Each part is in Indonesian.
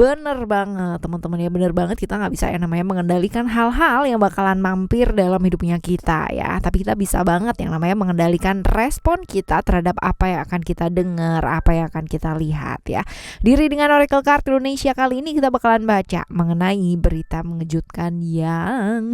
Bener banget teman-teman ya, bener banget, kita nggak bisa yang namanya mengendalikan hal-hal yang bakalan mampir dalam hidupnya kita ya. Tapi kita bisa banget yang namanya mengendalikan respon kita terhadap apa yang akan kita dengar, apa yang akan kita lihat ya. Di Readingan Oracle Card Indonesia kali ini kita bakalan baca mengenai berita mengejutkan yang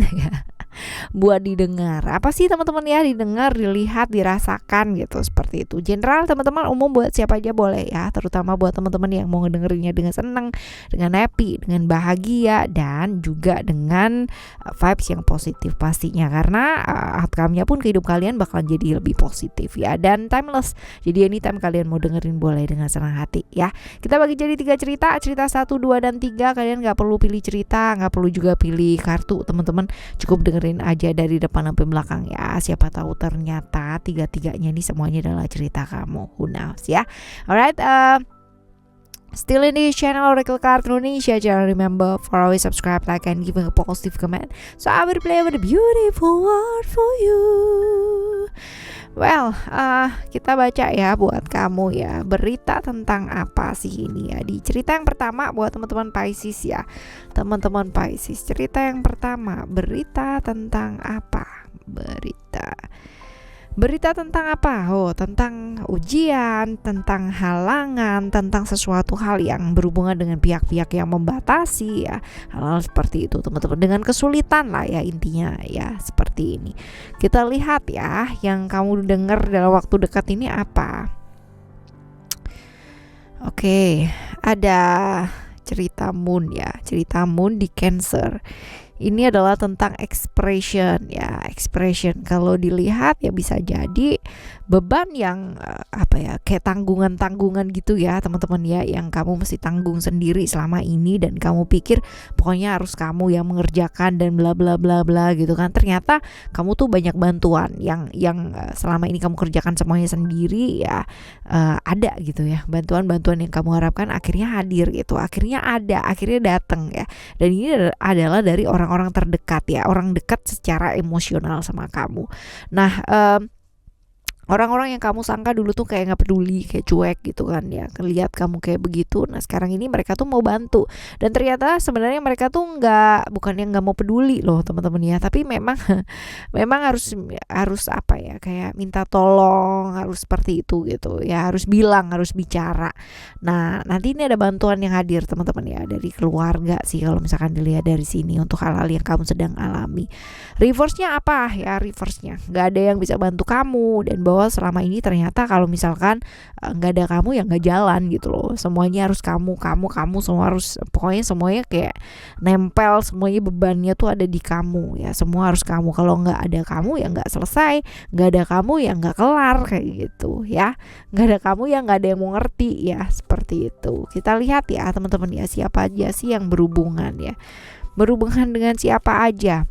buat didengar. Apa sih teman-teman ya? Didengar, dilihat, dirasakan gitu, seperti itu. General teman-teman, umum buat siapa aja boleh ya, terutama buat teman-teman yang mau ngedengerinnya dengan senang, dengan happy, dengan bahagia, dan juga dengan vibes yang positif pastinya, karena outcome-nya pun ke hidup kalian bakalan jadi lebih positif ya, dan timeless. Jadi anytime kalian mau dengerin boleh dengan senang hati ya. Kita bagi jadi 3 cerita 1, 2, dan 3. Kalian gak perlu pilih cerita, gak perlu juga pilih kartu teman-teman, cukup dengerin aja dari depan sampai belakang ya. Siapa tahu ternyata 3-3-nya ini semuanya adalah cerita kamu. Who knows ya. Alright, still in the channel Oracle Card Indonesia. Jangan remember for always subscribe, like, and giving a positive comment, so I will play with a beautiful word for you. Well, kita baca ya buat kamu ya. Berita tentang apa sih ini ya? Di cerita yang pertama buat teman-teman Pisces ya. Teman-teman Pisces, cerita yang pertama, berita tentang apa? Berita tentang apa? Oh, tentang ujian, tentang halangan, tentang sesuatu hal yang berhubungan dengan pihak-pihak yang membatasi ya. Hal-hal seperti itu teman-teman, dengan kesulitan lah ya intinya ya, seperti ini. Kita lihat ya, yang kamu dengar dalam waktu dekat ini apa? Oke, ada cerita Moon ya, cerita Moon di Cancer. Ini adalah tentang expression ya, expression. Kalau dilihat ya bisa jadi beban yang kayak tanggungan gitu ya teman-teman ya, yang kamu mesti tanggung sendiri selama ini, dan kamu pikir pokoknya harus kamu yang mengerjakan dan bla bla bla bla gitu kan. Ternyata kamu tuh banyak bantuan yang selama ini kamu kerjakan semuanya sendiri ya, ada gitu ya, bantuan-bantuan yang kamu harapkan akhirnya hadir gitu, akhirnya datang ya. Dan ini adalah dari orang-orang terdekat ya, orang dekat secara emosional sama kamu. Nah, orang-orang yang kamu sangka dulu tuh kayak gak peduli, kayak cuek gitu kan ya, lihat kamu kayak begitu. Nah sekarang ini mereka tuh mau bantu, dan ternyata sebenarnya mereka tuh bukan yang gak mau peduli loh teman-teman ya, tapi memang harus apa ya, kayak minta tolong, harus seperti itu gitu ya, harus bilang, harus bicara. Nah nanti ini ada bantuan yang hadir teman-teman ya, dari keluarga sih kalau misalkan dilihat dari sini, untuk hal-hal yang kamu sedang alami. Reverse-nya apa ya? Reverse-nya gak ada yang bisa bantu kamu, dan bahwa selama ini ternyata kalau misalkan nggak ada kamu ya nggak jalan gitu loh. Semuanya harus kamu semua harus, pokoknya semuanya kayak nempel, semuanya bebannya tuh ada di kamu ya, semua harus kamu. Kalau nggak ada kamu ya nggak selesai, nggak ada kamu ya nggak kelar kayak gitu ya, nggak ada kamu ya nggak ada yang mau ngerti ya, seperti itu. Kita lihat ya teman-teman ya, siapa aja sih yang berhubungan dengan siapa aja.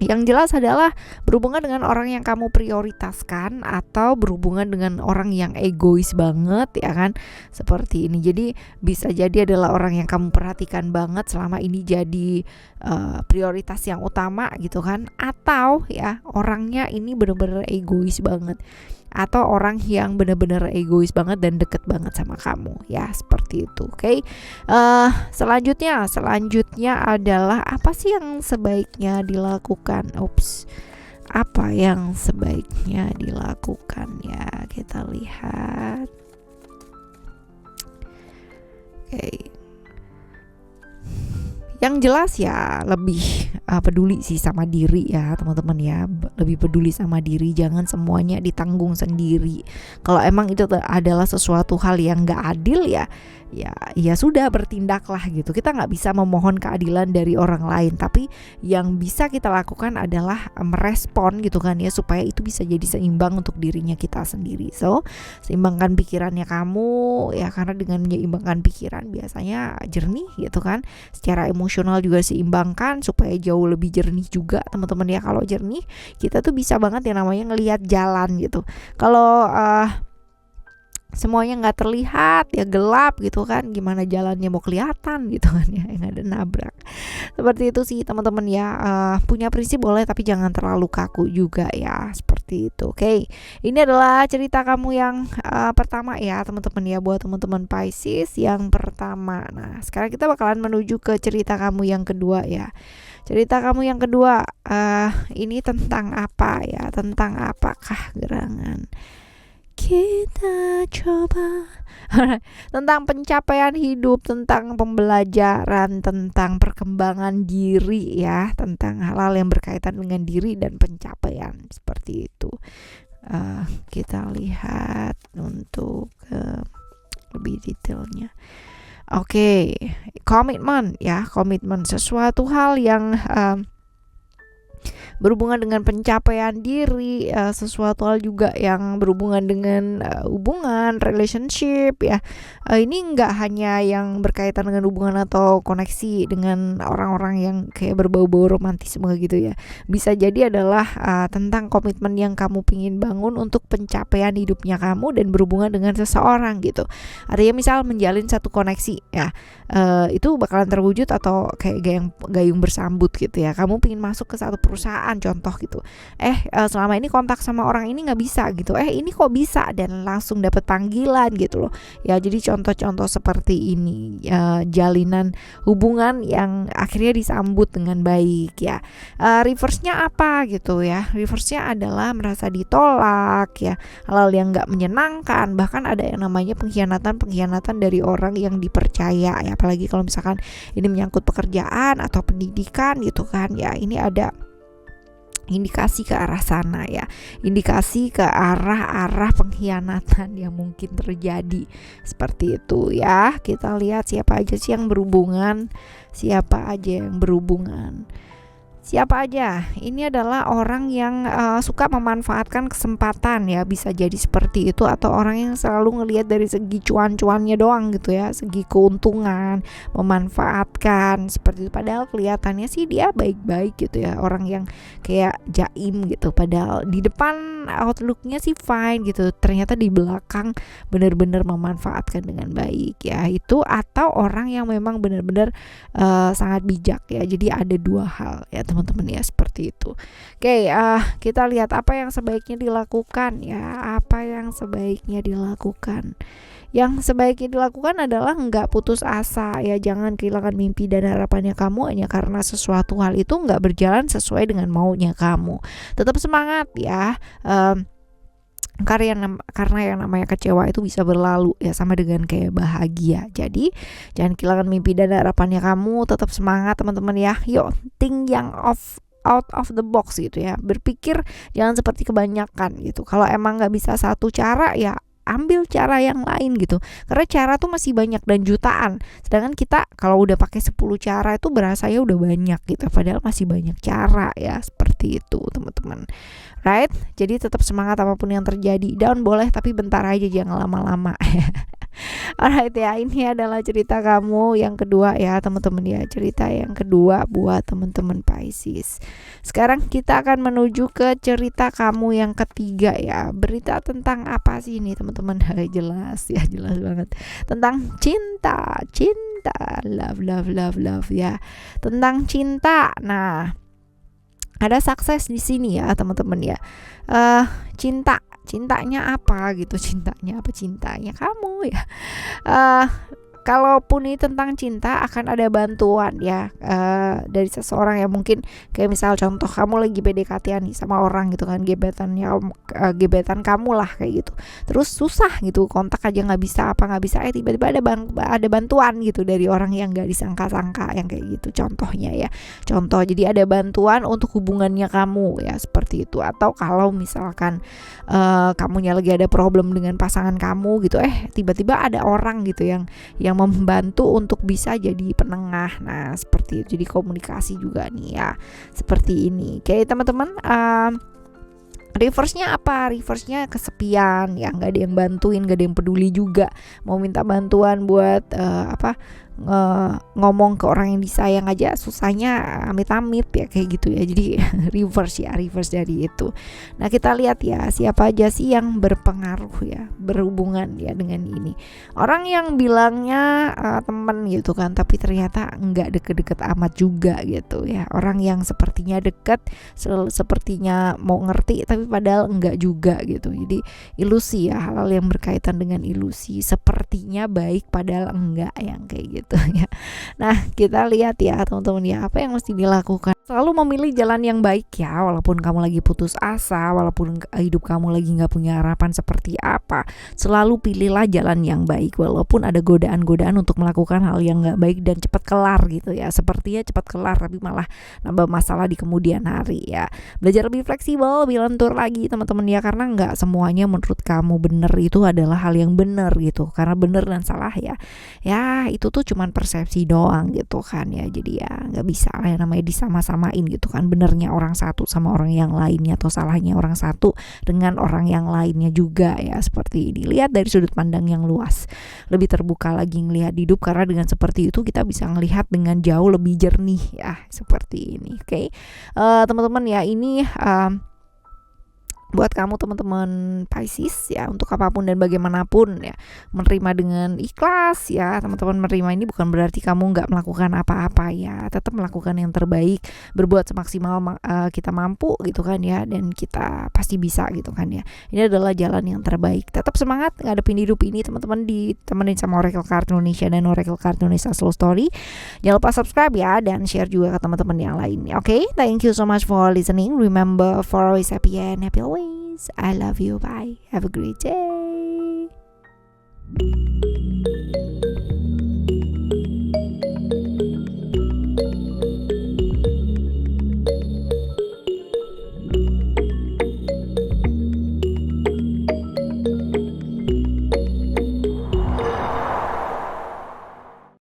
Yang jelas adalah berhubungan dengan orang yang kamu prioritaskan, atau berhubungan dengan orang yang egois banget ya kan, seperti ini. Jadi bisa jadi adalah orang yang kamu perhatikan banget selama ini, jadi prioritas yang utama gitu kan, atau ya orangnya ini benar-benar egois banget, atau orang yang benar-benar egois banget dan deket banget sama kamu ya, seperti itu. Oke. Selanjutnya adalah apa sih yang sebaiknya dilakukan? Apa yang sebaiknya dilakukan ya, kita lihat. Oke. Yang jelas ya lebih peduli sih sama diri ya teman-teman ya, lebih peduli sama diri, jangan semuanya ditanggung sendiri. Kalau emang itu adalah sesuatu hal yang gak adil ya sudah, bertindaklah gitu. Kita nggak bisa memohon keadilan dari orang lain, tapi yang bisa kita lakukan adalah merespon gitu kan ya, supaya itu bisa jadi seimbang untuk dirinya kita sendiri. So seimbangkan pikirannya kamu ya, karena dengan menyeimbangkan pikiran biasanya jernih gitu kan. Secara emosional juga seimbangkan supaya jauh lebih jernih juga teman-teman ya. Kalau jernih kita tuh bisa banget yang namanya ngelihat jalan gitu. Kalau semuanya nggak terlihat ya, gelap gitu kan, gimana jalannya mau kelihatan gitu kan ya, yang ada nabrak. Seperti itu sih teman-teman ya. Punya prinsip boleh, tapi jangan terlalu kaku juga ya, seperti seperti itu. Oke, ini adalah cerita kamu yang pertama ya teman-teman ya, buat teman-teman Pisces yang pertama. Nah sekarang kita bakalan menuju ke cerita kamu yang kedua ya. Cerita kamu yang kedua ini tentang apa ya? Tentang apakah gerangan? Kita coba tentang pencapaian hidup, tentang pembelajaran, tentang perkembangan diri ya, tentang hal-hal yang berkaitan dengan diri dan pencapaian seperti itu. Kita lihat untuk lebih detailnya. Oke, komitmen ya, komitmen sesuatu hal yang berhubungan dengan pencapaian diri, sesuatu hal juga yang berhubungan dengan hubungan, relationship ya. Ini nggak hanya yang berkaitan dengan hubungan atau koneksi dengan orang-orang yang kayak berbau-bau romantisme gitu ya. Bisa jadi adalah tentang komitmen yang kamu pingin bangun untuk pencapaian hidupnya kamu dan berhubungan dengan seseorang gitu. Artinya misal menjalin satu koneksi ya, itu bakalan terwujud atau kayak gayung bersambut gitu ya. Kamu pingin masuk ke satu perusahaan contoh gitu, selama ini kontak sama orang ini nggak bisa gitu, ini kok bisa, dan langsung dapat panggilan gitu loh ya. Jadi contoh-contoh seperti ini, jalinan hubungan yang akhirnya disambut dengan baik ya. Reverse-nya apa gitu ya? Reverse-nya adalah merasa ditolak ya, hal-hal yang nggak menyenangkan, bahkan ada yang namanya pengkhianatan dari orang yang dipercaya ya. Apalagi kalau misalkan ini menyangkut pekerjaan atau pendidikan gitu kan ya, ini ada indikasi ke arah sana ya, indikasi ke arah pengkhianatan yang mungkin terjadi seperti itu ya. Kita lihat siapa aja sih yang berhubungan, siapa aja ini adalah orang yang suka memanfaatkan kesempatan ya, bisa jadi seperti itu, atau orang yang selalu ngelihat dari segi cuan-cuannya doang gitu ya, segi keuntungan, memanfaatkan seperti itu. Padahal kelihatannya sih dia baik-baik gitu ya, orang yang kayak jaim gitu, padahal di depan outlooknya sih fine gitu, ternyata di belakang benar-benar memanfaatkan dengan baik ya. Itu atau orang yang memang benar-benar sangat bijak ya. Jadi ada dua hal ya teman-teman ya, seperti itu. Oke, kita lihat apa yang sebaiknya dilakukan ya. Yang sebaiknya dilakukan adalah nggak putus asa ya, jangan kehilangan mimpi dan harapannya kamu hanya karena sesuatu hal itu nggak berjalan sesuai dengan maunya kamu. Tetap semangat ya. Karena yang namanya kecewa itu bisa berlalu ya, sama dengan kayak bahagia. Jadi jangan kehilangan mimpi dan harapannya kamu, tetap semangat teman-teman ya. Yuk think yang out of the box gitu ya, berpikir jangan seperti kebanyakan gitu. Kalau emang nggak bisa satu cara ya ambil cara yang lain gitu, karena cara tuh masih banyak dan jutaan, sedangkan kita kalau udah pakai 10 cara itu berasa ya udah banyak gitu, padahal masih banyak cara ya, seperti itu teman-teman. Right, jadi tetap semangat apapun yang terjadi, down boleh tapi bentar aja, jangan lama-lama. Alright ya, ini adalah cerita kamu yang kedua ya teman-teman ya, cerita yang kedua buat teman-teman Pisces. Sekarang kita akan menuju ke cerita kamu yang ketiga ya. Berita tentang apa sih ini teman-teman? Jelas ya, jelas banget tentang cinta, love ya, tentang cinta. Nah, ada sukses di sini ya teman-teman ya. Cintanya apa gitu, cintanya kamu ya. Kalaupun ini tentang cinta akan ada bantuan ya dari seseorang yang mungkin kayak misal contoh kamu lagi PDKT-an nih sama orang gitu kan, gebetan kamu lah kayak gitu, terus susah gitu, kontak aja nggak bisa, tiba-tiba ada bantuan gitu dari orang yang nggak disangka-sangka yang kayak gitu, contohnya ya, jadi ada bantuan untuk hubungannya kamu ya, seperti itu. Atau kalau misalkan kamunya lagi ada problem dengan pasangan kamu gitu, tiba-tiba ada orang gitu yang membantu untuk bisa jadi penengah. Nah, seperti itu. Jadi komunikasi juga nih ya. Seperti ini. Oke, teman-teman, reverse-nya apa? Reverse-nya kesepian ya, nggak ada yang bantuin, nggak ada yang peduli juga. Mau minta bantuan buat ngomong ke orang yang disayang aja susahnya amit-amit ya kayak gitu ya. Jadi reverse dari itu. Nah kita lihat ya siapa aja sih yang berpengaruh ya, berhubungan ya dengan ini. Orang yang bilangnya teman gitu kan, tapi ternyata nggak deket-deket amat juga gitu ya. Orang yang sepertinya deket, sepertinya mau ngerti, tapi padahal enggak juga gitu. Jadi ilusi ya, hal-hal yang berkaitan dengan ilusi, sepertinya baik padahal enggak, yang kayak gitu ya. Nah kita lihat ya teman-teman ya, apa yang mesti dilakukan. Selalu memilih jalan yang baik ya, walaupun kamu lagi putus asa, walaupun hidup kamu lagi nggak punya harapan seperti apa, selalu pilihlah jalan yang baik, walaupun ada godaan-godaan untuk melakukan hal yang nggak baik dan cepat kelar gitu ya. Sepertinya cepat kelar tapi malah nambah masalah di kemudian hari ya. Belajar lebih fleksibel, lebih lentur lagi teman-teman ya, karena nggak semuanya menurut kamu benar itu adalah hal yang benar gitu. Karena benar dan salah ya itu tuh cuman persepsi doang gitu kan ya. Jadi ya nggak bisa lah yang namanya disama-samain gitu kan, benernya orang satu sama orang yang lainnya, atau salahnya orang satu dengan orang yang lainnya juga ya. Seperti ini, lihat dari sudut pandang yang luas, lebih terbuka lagi ngelihat hidup, karena dengan seperti itu kita bisa ngelihat dengan jauh lebih jernih ya, seperti ini. Oke. Teman-teman ya, ini buat kamu teman-teman Pisces ya, untuk apapun dan bagaimanapun ya, menerima dengan ikhlas ya teman-teman. Menerima ini bukan berarti kamu nggak melakukan apa-apa ya, tetap melakukan yang terbaik, berbuat semaksimal kita mampu gitu kan ya, dan kita pasti bisa gitu kan ya. Ini adalah jalan yang terbaik. Tetap semangat ngadepin hidup ini teman-teman, ditemenin sama Oracle Card Indonesia dan Oracle Card Indonesia Slow Story. Jangan lupa subscribe ya, dan share juga ke teman-teman yang lainnya. Oke, thank you so much for listening. Remember, for always happy and happy always. I love you. Bye. Have a great day.